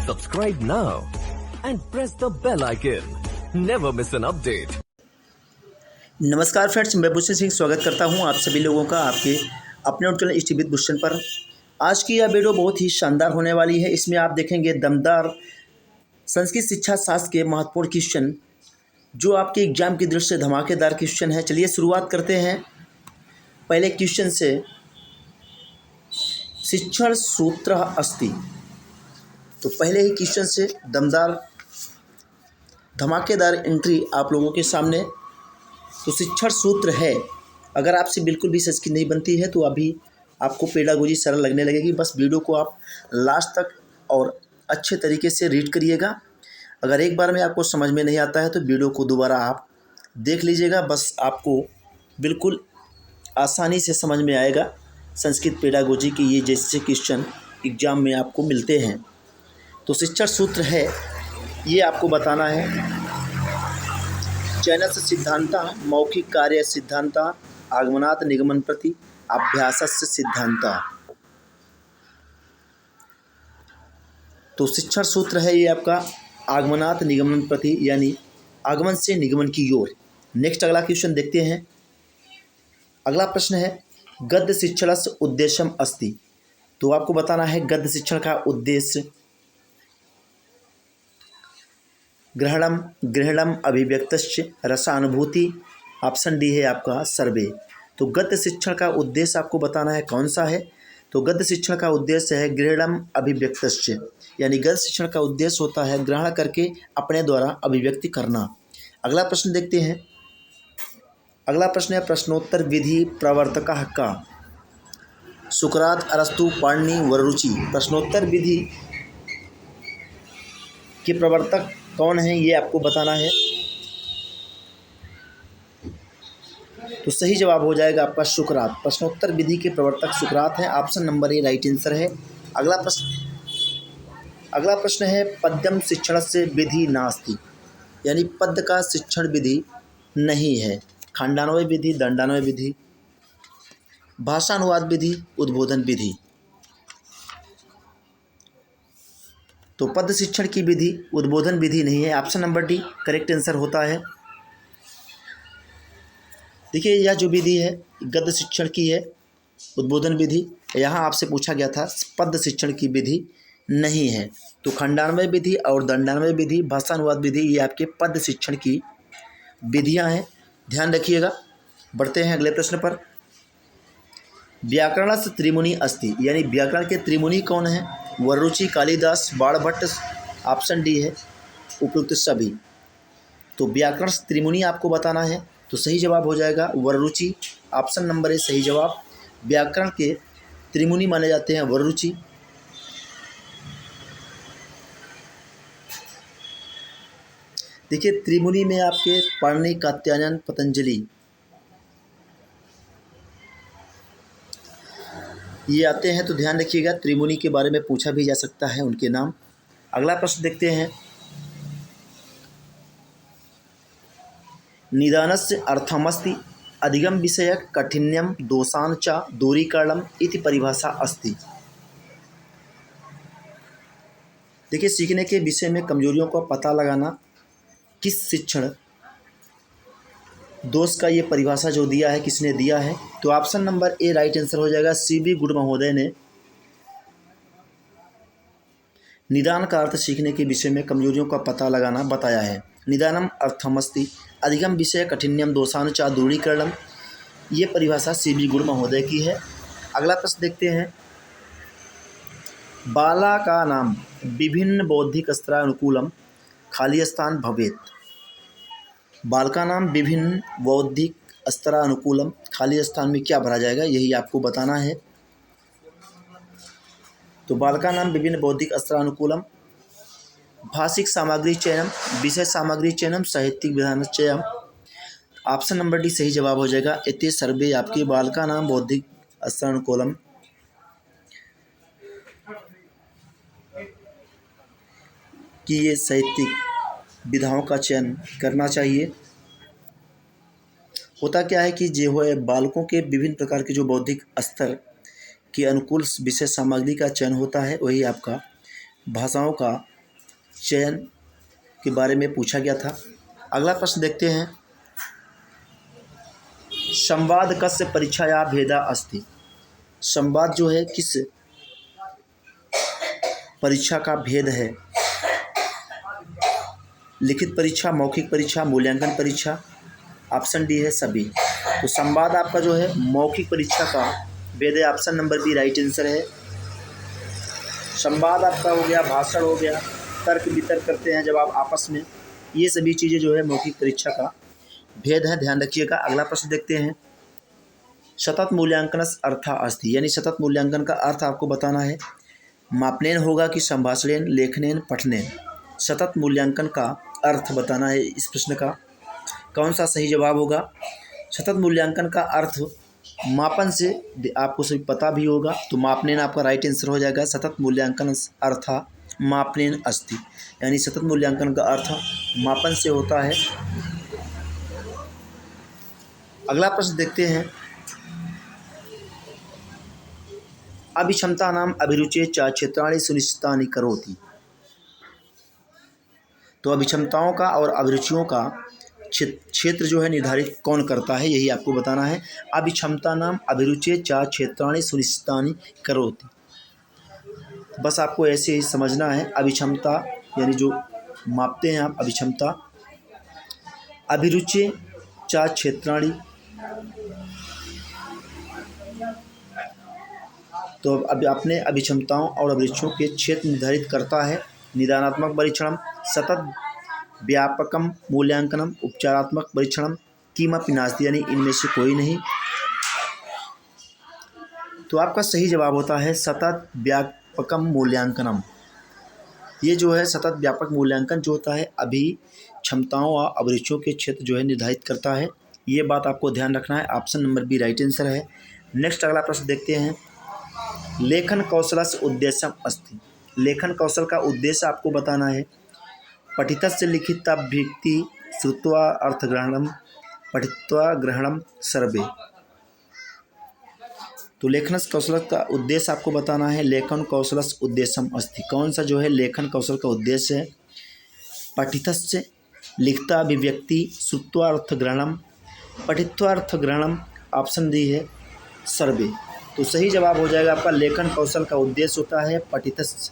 Subscribe now and press the bell icon. Never miss an update. नमस्कार friends, मैं भूषण सिंह स्वागत करता हूं आप सभी लोगों का आपके अपने चैनल ईटी विद भूषण पर। आज की यह वीडियो बहुत ही शानदार होने वाली है। इसमें आप देखेंगे दमदार संस्कृत शिक्षा शास्त्र के महत्वपूर्ण क्वेश्चन जो आपके एग्जाम की दृष्टि से धमाकेदार क्वेश्चन है। चलिए शुरुआत करते हैं पहले क्वेश्चन से। शिक्षण सूत्र अस्ति, तो पहले ही क्वेश्चन से दमदार धमाकेदार एंट्री आप लोगों के सामने। तो शिक्षण सूत्र है, अगर आपसे बिल्कुल भी संस्कृत नहीं बनती है तो अभी आपको पेडागोजी सरल लगने लगेगी। बस वीडियो को आप लास्ट तक और अच्छे तरीके से रीड करिएगा। अगर एक बार में आपको समझ में नहीं आता है तो वीडियो को दोबारा आप देख लीजिएगा। बस आपको बिल्कुल आसानी से समझ में आएगा संस्कृत पेडागोजी की ये जैसे क्वेश्चन एग्जाम में आपको मिलते हैं। तो शिक्षण सूत्र है, ये आपको बताना है। चयनस्य सिद्धांता, मौखिक कार्य सिद्धांता, आगमनात् निगमन प्रति अभ्यासस्य सिद्धांता। तो शिक्षण सूत्र है ये आपका आगमनात् निगमन प्रति, यानी आगमन से निगमन की ओर। नेक्स्ट अगला क्वेश्चन देखते हैं। अगला प्रश्न है गद्य शिक्षणस्य उद्देश्यम अस्ति। तो आपको बताना है गद्य शिक्षण का उद्देश्य ग्रहणम अभिव्यक्तश्च रसानुभूति। ऑप्शन डी है आपका सर्वे। तो गद्य शिक्षण का उद्देश्य आपको बताना है कौन सा है। तो गद्य शिक्षण का उद्देश्य है ग्रहणम अभिव्यक्तश्च, यानी गद्य शिक्षण का उद्देश्य होता है ग्रहण करके अपने द्वारा अभिव्यक्ति करना। अगला प्रश्न देखते हैं। अगला प्रश्न है प्रश्नोत्तर विधि प्रवर्तकः का। सुकरात, अरस्तु, पाणिनि, वररुचि। प्रश्नोत्तर विधि के प्रवर्तक कौन है ये आपको बताना है। तो सही जवाब हो जाएगा आपका सुकरात। प्रश्नोत्तर विधि के प्रवर्तक सुकरात हैं। Option number A right answer है। अगला प्रश्न है पद्यम शिक्षणस्य विधि नास्ति, यानी पद्य का शिक्षण विधि नहीं है। खंडान्वय विधि, दंडान्वय विधि, भाषानुवाद विधि, उद्बोधन विधि। तो पद्य शिक्षण की विधि उद्बोधन विधि नहीं है। Option number D correct answer होता है। देखिए यह जो विधि है गद्य शिक्षण की है, उद्बोधन विधि। यहाँ आपसे पूछा गया था पद्य शिक्षण की विधि नहीं है। तो खंडान्वय विधि और दंडान्वय विधि, भाषानुवाद विधि, ये आपके पद्य शिक्षण की विधियाँ हैं, ध्यान रखिएगा। बढ़ते हैं अगले प्रश्न पर। व्याकरणस्य त्रिमुनि अस्ति, यानी व्याकरण के त्रिमुनि कौन है। वररुचि, कालिदास, बाणभट्ट। ऑप्शन डी है उपयुक्त सभी। तो व्याकरण त्रिमुनि आपको बताना है। तो सही जवाब हो जाएगा वररुचि। ऑप्शन नंबर ए सही जवाब। व्याकरण के त्रिमुनि माने जाते हैं वररुचि। देखिए त्रिमुनि में आपके पाणिनि, कात्यायन, पतंजलि ये आते हैं। तो ध्यान रखिएगा त्रिमुनि के बारे में पूछा भी जा सकता है उनके नाम। अगला प्रश्न देखते हैं। निदानस्य अर्थमस्ति अधिगम विषयक काठिन्यम दोषान् च दूरीकरणम इति परिभाषा अस्ति। देखिए सीखने के विषय में कमजोरियों का पता लगाना किस शिक्षण दोष का ये परिभाषा जो दिया है किसने दिया है। तो option number A right answer हो जाएगा। सीबी गुड महोदय ने निदान का अर्थ सीखने के विषय में कमजोरियों का पता लगाना बताया है। निदानम अर्थमस्ति अधिगम विषय कठिन्यम दोषान् च दूरीकरणम, ये परिभाषा सीबी गुड महोदय की है। अगला प्रश्न देखते हैं। बाला का नाम विभिन्न बौद्धिक स्तरानुकूलम खाली स्थान भवेत्। बाल का नाम विभिन्न बौद्धिक स्तरानुकूलम, खाली स्थान में क्या भरा जाएगा यही आपको बताना है। तो बाल का नाम विभिन्न बौद्धिक स्तरानुकूलम, भाषिक सामग्री चयनम, विषय सामग्री चयनम, साहित्यिक विधान चयन। ऑप्शन नंबर डी सही जवाब हो जाएगा। इति सर्वे आपके बाल का नाम बौद्धिक स्तरानुकूलम कि ये साहित्यिक विधाओं का चयन करना चाहिए। होता क्या है कि जो है बालकों के विभिन्न प्रकार के जो बौद्धिक स्तर के अनुकूल विषय सामग्री का चयन होता है, वही आपका भाषाओं का चयन के बारे में पूछा गया था। अगला प्रश्न देखते हैं, संवाद कस्य परीक्षाया भेदा अस्ति। संवाद जो है किस परीक्षा का भेद है? लिखित परीक्षा, मौखिक परीक्षा, मूल्यांकन परीक्षा। ऑप्शन डी है सभी। तो संवाद आपका जो है मौखिक परीक्षा का भेद है। Option number B right answer है। संवाद आपका हो गया, भाषण हो गया, तर्क वितर्क करते हैं जब आप आपस में, ये सभी चीज़ें जो है मौखिक परीक्षा का भेद है, ध्यान रखिएगा। अगला प्रश्न देखते हैं, सतत मूल्यांकनस्य अर्थः अस्ति, यानी सतत मूल्यांकन का अर्थ आपको बताना है। मापनेन होगा कि संभाषणेन, लेखनेन, पठनेन। सतत मूल्यांकन का अर्थ बताना है इस प्रश्न का। कौन सा सही जवाब होगा? सतत मूल्यांकन का अर्थ मापन से आपको सभी पता भी होगा, तो मापनेन आपका राइट आंसर हो जाएगा। सतत मूल्यांकन अर्थ मापनेन अस्ति, यानी सतत मूल्यांकन का अर्थ मापन से होता है। अगला प्रश्न देखते हैं, अभिक्षमतानाम अभिरुचे च क्षेत्राणि सुनिश्चितानि करोति। तो अभिक्षमताओं का और अभिरुचियों का क्षेत्र जो है निर्धारित कौन करता है, यही आपको बताना है। अभिक्षमतानाम अभिरुचे च क्षेत्राणि सुनिश्चितानि करोति। बस आपको ऐसे ही समझना है। अभिक्षमता यानी जो मापते हैं आप, अभिक्षमता। अभिरुचे च क्षेत्राणि, तो अब अपने अभिक्षमताओं और अभिरुचियों के क्षेत्र निर्धारित करता है। निदानात्मक परीक्षणम, सतत व्यापकम मूल्यांकनम, उपचारात्मक परीक्षणम, किमपि नास्ति, यानी इनमें से कोई नहीं। तो आपका सही जवाब होता है सतत व्यापकम मूल्यांकनम। ये जो है सतत व्यापक मूल्यांकन जो होता है अभी क्षमताओं और अभिरुचियों के क्षेत्र जो है निर्धारित करता है। ये बात आपको ध्यान रखना है। Option number B right answer है। नेक्स्ट अगला प्रश्न देखते हैं, लेखन कौशलस्य उद्देश्यम अस्ति। लेखन कौशल का उद्देश्य आपको बताना है। पठितस्य लिखिताभ्यक्ति श्रुत्वा अर्थग्रहणम, पठित्वा ग्रहणम सर्वे। तो लेखन कौशल का उद्देश्य आपको बताना है। लेखन कौशलस्य उद्देश्यम अस्ति, कौन सा जो है लेखन कौशल का उद्देश्य है? पठितस्य लिखता अभिव्यक्ति, श्रुत्वा अर्थग्रहणम, पठित्वा अर्थग्रहणम। ऑप्शन डी है सर्वे। तो सही जवाब हो जाएगा आपका लेखन कौशल का उद्देश्य होता है पठितस्य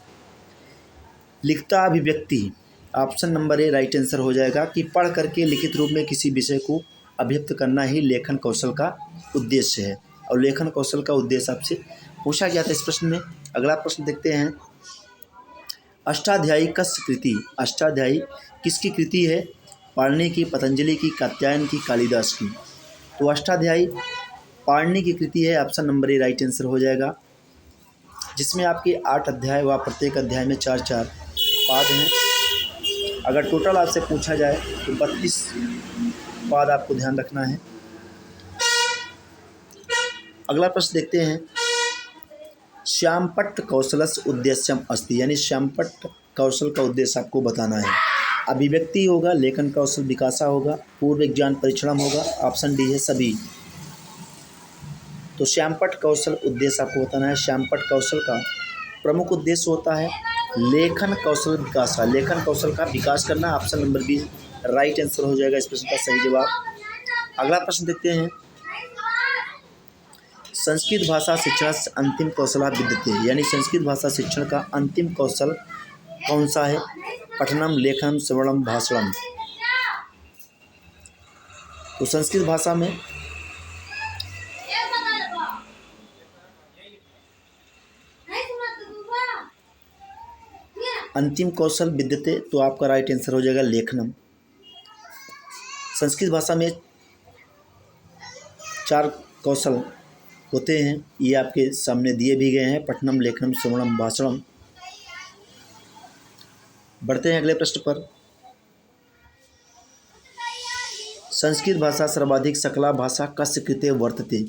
लिखता अभिव्यक्ति। Option number A right answer हो जाएगा कि पढ़ करके लिखित रूप में किसी विषय को अभिव्यक्त करना ही लेखन कौशल का उद्देश्य है। और लेखन कौशल का उद्देश्य आपसे पूछा गया था इस प्रश्न में। अगला प्रश्न देखते हैं, अष्टाध्यायी कस्य कृति। अष्टाध्यायी किसकी कृति है? पाणिनि की, पतंजलि की, कात्यायन की, कालिदास की। तो अष्टाध्यायी पाणिनि की कृति है। Option number A right answer हो जाएगा, जिसमें आपके 8 अध्याय व प्रत्येक अध्याय में 4-4 पाद हैं। अगर टोटल आपसे पूछा जाए तो 32 पाद आपको ध्यान रखना है। अगला प्रश्न देखते हैं, श्यामपट्ट कौशलस्य उद्देश्यम अस्ति, यानी श्यामपट्ट कौशल का उद्देश्य आपको बताना है। अभिव्यक्ति होगा, लेखन कौशल विकासा होगा, पूर्व ज्ञान परीक्षणम होगा। ऑप्शन डी है सभी। तो श्यामपट्ट कौशल उद्देश्य आपको बताना है। श्यामपट्ट कौशल का प्रमुख उद्देश्य होता है लेखन कौशल विकास। लेखन कौशल का विकास करना। Option number B right answer हो जाएगा इस प्रश्न का सही जवाब। अगला प्रश्न देखते हैं, संस्कृत भाषा शिक्षण से अंतिम कौशल विद्यते, यानी संस्कृत भाषा शिक्षण का अंतिम कौशल कौन सा है? पठनम, लेखनम, श्रवणम, भाषणम। तो संस्कृत भाषा में अंतिम कौशल विद्यते, तो आपका राइट आंसर हो जाएगा लेखनम। संस्कृत भाषा में 4 कौशल होते हैं, ये आपके सामने दिए भी गए हैं, पठनम, लेखनम, श्रवणम, भाषणम। बढ़ते हैं अगले प्रश्न पर। संस्कृत भाषा सर्वाधिक सकला भाषा कस्य कृते वर्तते।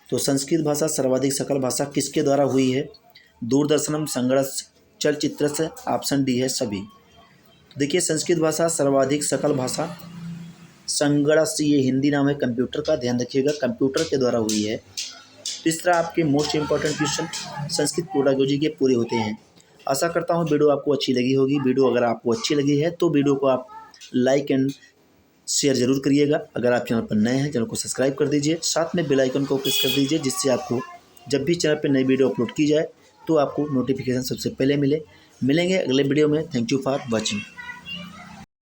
तो संस्कृत भाषा सर्वाधिक सकल भाषा किसके द्वारा हुई है? दूरदर्शनम, संगणक, चलचित्र से। ऑप्शन डी है सभी। देखिए संस्कृत भाषा सर्वाधिक सकल भाषा, संगणक ये हिंदी नाम है कंप्यूटर का, ध्यान रखिएगा, कंप्यूटर के द्वारा हुई है। तीसरा आपके most important question Sanskrit pedagogy के पूरे होते हैं। आशा करता हूँ वीडियो आपको अच्छी लगी होगी। वीडियो अगर आपको अच्छी लगी है तो वीडियो को आप लाइक एंड शेयर ज़रूर करिएगा। अगर आप चैनल पर नए हैं, चैनल को सब्सक्राइब कर दीजिए, साथ में बेल आइकन को प्रेस कर दीजिए, जिससे आपको जब भी चैनल पर नई वीडियो अपलोड की जाए तो आपको नोटिफिकेशन सबसे पहले मिलेंगे अगले वीडियो में। Thank you for watching.